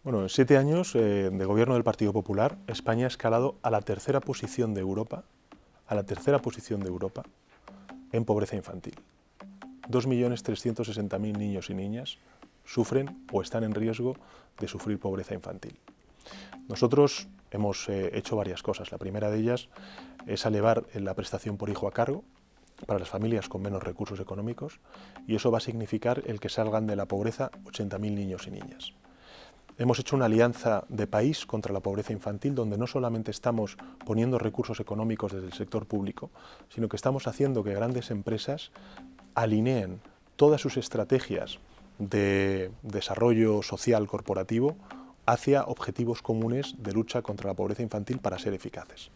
Bueno, en 7 años de gobierno del Partido Popular, España ha escalado a la tercera posición de Europa, en pobreza infantil. 2.360.000 niños y niñas sufren o están en riesgo de sufrir pobreza infantil. Nosotros hemos hecho varias cosas. La primera de ellas es elevar la prestación por hijo a cargo para las familias con menos recursos económicos, y eso va a significar el que salgan de la pobreza 80.000 niños y niñas. Hemos hecho una alianza de país contra la pobreza infantil, donde no solamente estamos poniendo recursos económicos desde el sector público, sino que estamos haciendo que grandes empresas alineen todas sus estrategias de desarrollo social corporativo hacia objetivos comunes de lucha contra la pobreza infantil para ser eficaces.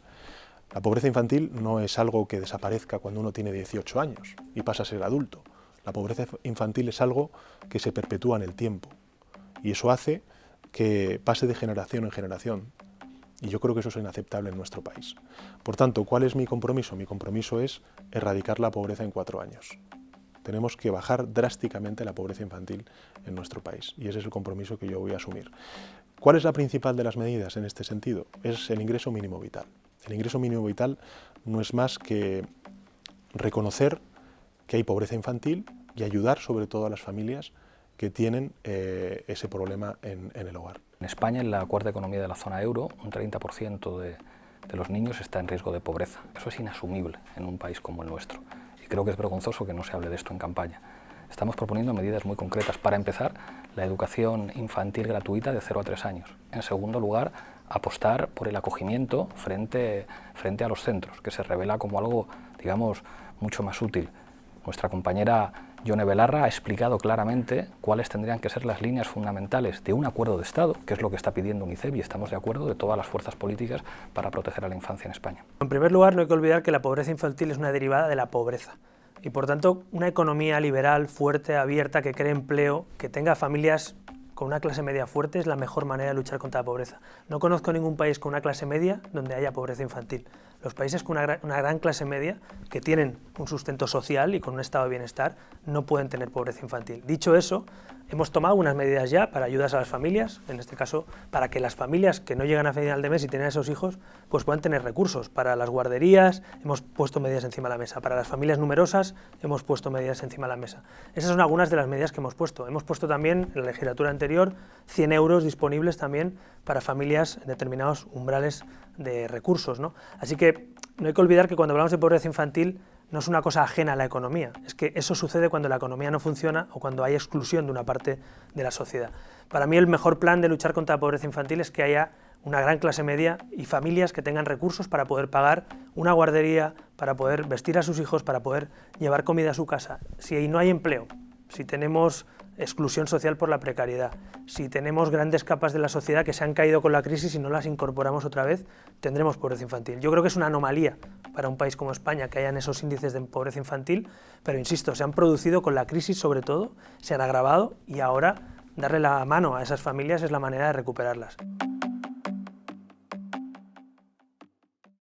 La pobreza infantil no es algo que desaparezca cuando uno tiene 18 años y pasa a ser adulto. La pobreza infantil es algo que se perpetúa en el tiempo, y eso hace que pase de generación en generación, y yo creo que eso es inaceptable en nuestro país. Por tanto, ¿cuál es mi compromiso? Mi compromiso es erradicar la pobreza en 4 años. Tenemos que bajar drásticamente la pobreza infantil en nuestro país, y ese es el compromiso que yo voy a asumir. ¿Cuál es la principal de las medidas en este sentido? Es el ingreso mínimo vital. El ingreso mínimo vital no es más que reconocer que hay pobreza infantil y ayudar sobre todo a las familias que tienen ese problema en el hogar. En España, en la cuarta economía de la zona euro, un 30% de los niños está en riesgo de pobreza. Eso es inasumible en un país como el nuestro, y creo que es vergonzoso que no se hable de esto en campaña. Estamos proponiendo medidas muy concretas. Para empezar, la educación infantil gratuita de 0 a 3 años. En segundo lugar, apostar por el acogimiento frente a los centros, que se revela como algo, digamos, mucho más útil. Nuestra compañera Yone Belarra ha explicado claramente cuáles tendrían que ser las líneas fundamentales de un acuerdo de Estado, que es lo que está pidiendo UNICEF, y estamos de acuerdo, de todas las fuerzas políticas para proteger a la infancia en España. En primer lugar, no hay que olvidar que la pobreza infantil es una derivada de la pobreza, y por tanto una economía liberal, fuerte, abierta, que cree empleo, que tenga familias con una clase media fuerte, es la mejor manera de luchar contra la pobreza. No conozco ningún país con una clase media donde haya pobreza infantil. Los países con una gran clase media, que tienen un sustento social y con un estado de bienestar, no pueden tener pobreza infantil. Dicho eso, hemos tomado unas medidas ya para ayudas a las familias, en este caso para que las familias que no llegan a final de mes y tienen a esos hijos, pues puedan tener recursos. Para las guarderías hemos puesto medidas encima de la mesa, para las familias numerosas hemos puesto medidas encima de la mesa. Esas son algunas de las medidas que hemos puesto. Hemos puesto también, en la legislatura anterior, 100 euros disponibles también para familias en determinados umbrales de recursos, ¿no? Así que no hay que olvidar que cuando hablamos de pobreza infantil no es una cosa ajena a la economía, es que eso sucede cuando la economía no funciona o cuando hay exclusión de una parte de la sociedad. Para mí el mejor plan de luchar contra la pobreza infantil es que haya una gran clase media y familias que tengan recursos para poder pagar una guardería, para poder vestir a sus hijos, para poder llevar comida a su casa. Si no hay empleo, si tenemos exclusión social por la precariedad, si tenemos grandes capas de la sociedad que se han caído con la crisis y no las incorporamos otra vez, tendremos pobreza infantil. Yo creo que es una anomalía para un país como España que hayan esos índices de pobreza infantil, pero insisto, se han producido con la crisis sobre todo, se han agravado, y ahora darle la mano a esas familias es la manera de recuperarlas.